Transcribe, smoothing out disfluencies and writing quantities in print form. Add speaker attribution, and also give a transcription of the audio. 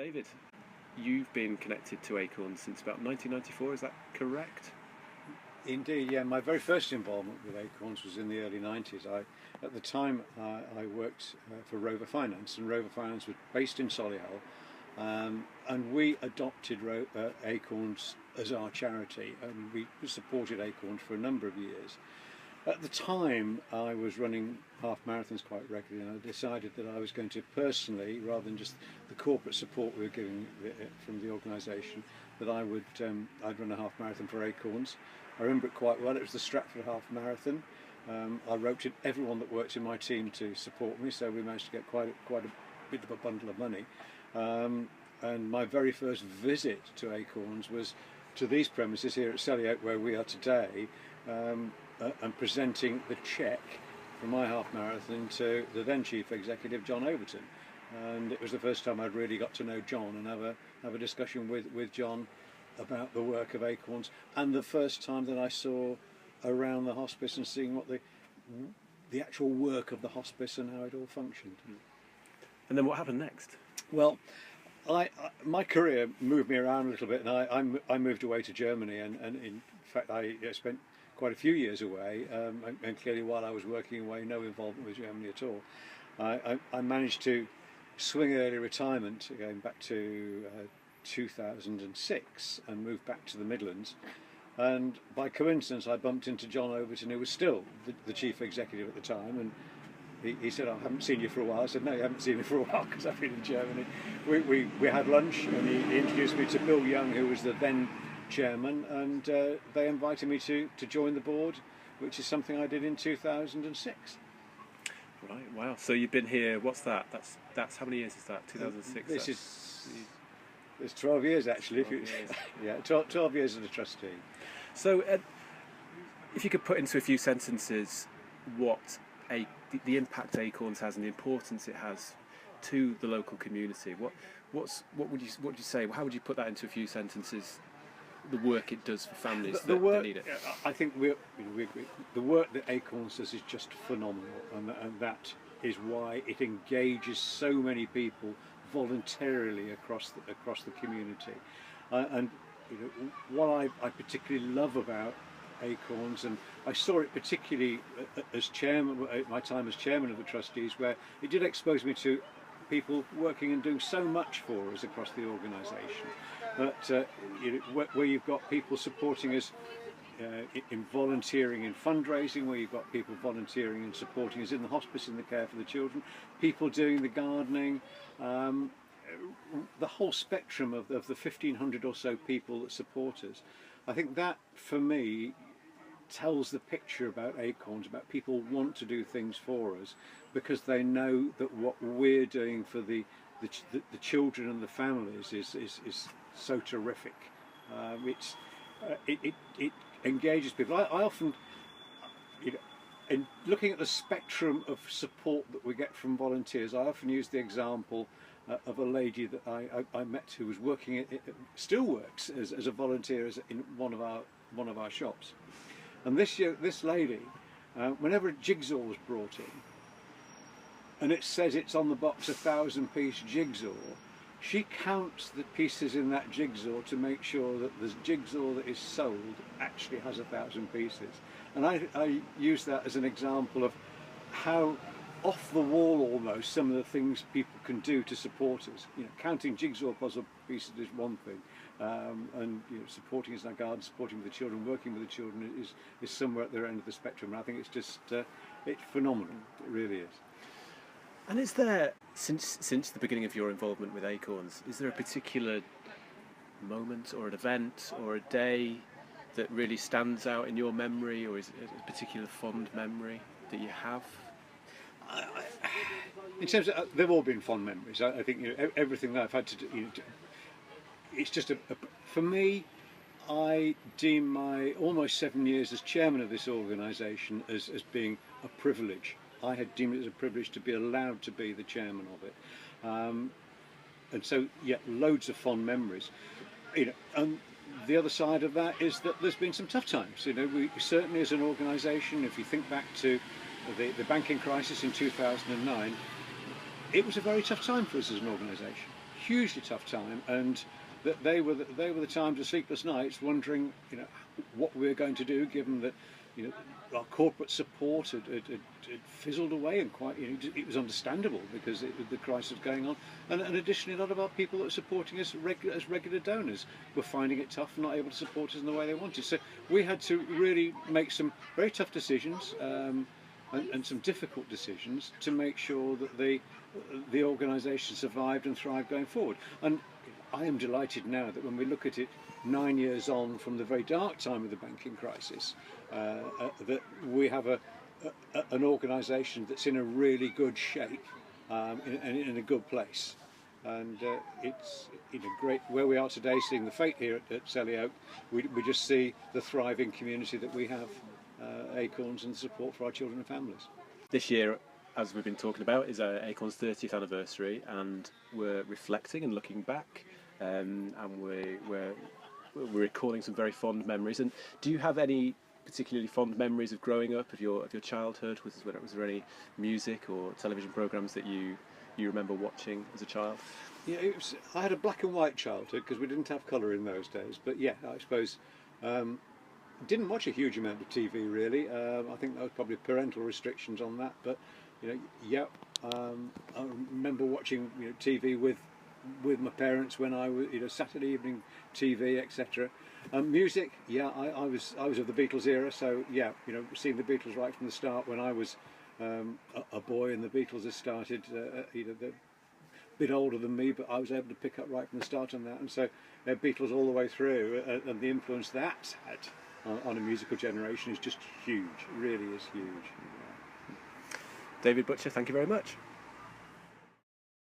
Speaker 1: David, you've been connected to Acorns since about 1994, is that correct?
Speaker 2: Indeed, yeah. My very first involvement with Acorns was in the early 90s. At the time, I worked for Rover Finance, and Rover Finance was based in Solihull, and we adopted Acorns as our charity, and we supported Acorns for a number of years. At the time, I was running half marathons quite regularly, and I decided that I was going to personally, rather than just the corporate support we were getting from the organisation, that I'd run a half marathon for Acorns. I remember it quite well. It was the Stratford Half Marathon. I roped in everyone that worked in my team to support me, so we managed to get quite a bit of a bundle of money. And my very first visit to Acorns was to these premises here at Selly where we are today, and presenting the cheque for my half marathon to the then Chief Executive, John Overton. And it was the first time I'd really got to know John and have a discussion with John about the work of Acorns, and the first time that I saw around the hospice and seeing what the actual work of the hospice and how it all functioned.
Speaker 1: And then what happened next?
Speaker 2: Well, my career moved me around a little bit, and I moved away to Germany, and in fact I spent quite a few years away, and clearly while I was working away, no involvement with Germany at all. I managed to swing early retirement, going back to 2006, and moved back to the Midlands, and by coincidence I bumped into John Overton, who was still the Chief Executive at the time, and he said, "I haven't seen you for a while." I said, "No, you haven't seen me for a while, because I've been in Germany." We had lunch, and he introduced me to Bill Young, who was the then chairman, and they invited me to join the board, which is something I did in 2006.
Speaker 1: Right, wow. So you've been here, what's that? That's how many years is that? 2006?
Speaker 2: It's 12 years actually.
Speaker 1: 12 years.
Speaker 2: Yeah, 12 years as a trustee.
Speaker 1: So if you could put into a few sentences what the impact Acorns has and the importance it has to the local community, what would you say? How would you put that into a few sentences? The work it does for families that need it.
Speaker 2: I think the work that Acorns does is just phenomenal, and that is why it engages so many people voluntarily across the community. And what I particularly love about Acorns, and I saw it particularly as chairman, my time as chairman of the trustees, where it did expose me to people working and doing so much for us across the organisation. But where you've got people supporting us in volunteering in fundraising, where you've got people volunteering and supporting us in the hospice, in the care for the children, people doing the gardening, the whole spectrum of the 1,500 or so people that support us. I think that, for me, tells the picture about Acorns, about people want to do things for us because they know that what we're doing for the children and the families is so terrific. It engages people. I often, in looking at the spectrum of support that we get from volunteers, I often use the example of a lady that I met who was working, still works as a volunteer in one of our shops. And this lady, whenever a jigsaw was brought in, and it says it's on the box 1,000-piece jigsaw, she counts the pieces in that jigsaw to make sure that the jigsaw that is sold actually has 1,000 pieces. And I use that as an example of how off the wall almost some of the things people can do to support us. Counting jigsaw puzzle pieces is one thing, and supporting us in our garden, supporting with the children, working with the children is somewhere at the end of the spectrum. And I think it's just it's phenomenal. It really is.
Speaker 1: And is there, since the beginning of your involvement with Acorns, is there a particular moment or an event or a day that really stands out in your memory, or is it a particular fond memory that you have?
Speaker 2: In terms of, they've all been fond memories. I think everything that I've had to do, it's just for me, I deem my almost 7 years as chairman of this organisation as being a privilege. I had deemed it as a privilege to be allowed to be the chairman of it, and so loads of fond memories. And the other side of that is that there's been some tough times. We certainly, as an organisation, if you think back to the banking crisis in 2009, it was a very tough time for us as an organisation. hugely tough time, and that they were the times of sleepless nights, wondering, what we were going to do, given that, our corporate support had fizzled away, and quite, it was understandable because the crisis was going on, and additionally, a lot of our people that were supporting us as regular donors were finding it tough and not able to support us in the way they wanted. So we had to really make some very tough decisions. And some difficult decisions to make sure that the organisation survived and thrived going forward. And I am delighted now that when we look at it 9 years on from the very dark time of the banking crisis, that we have an organisation that's in a really good shape, in a good place. And it's great where we are today, seeing the fate here at Selly Oak. We just see the thriving community that we have, Acorns, and support for our children and families.
Speaker 1: This year, as we've been talking about, is Acorns' 30th anniversary, and we're reflecting and looking back, and we're recalling some very fond memories. And do you have any particularly fond memories of growing up, of your childhood? Was there any music or television programmes that you remember watching as a child?
Speaker 2: Yeah, I had a black and white childhood because we didn't have colour in those days. But yeah, I suppose. Didn't watch a huge amount of TV really. I think there was probably parental restrictions on that. But I remember watching TV with my parents when I was Saturday evening TV, etc. Music, yeah, I was of the Beatles era, so yeah, seeing the Beatles right from the start when I was a boy, and the Beatles had started. They're a bit older than me, but I was able to pick up right from the start on that, and so Beatles all the way through, and the influence that's had on a musical generation is just huge. It really is huge.
Speaker 1: David Butcher, thank you very much.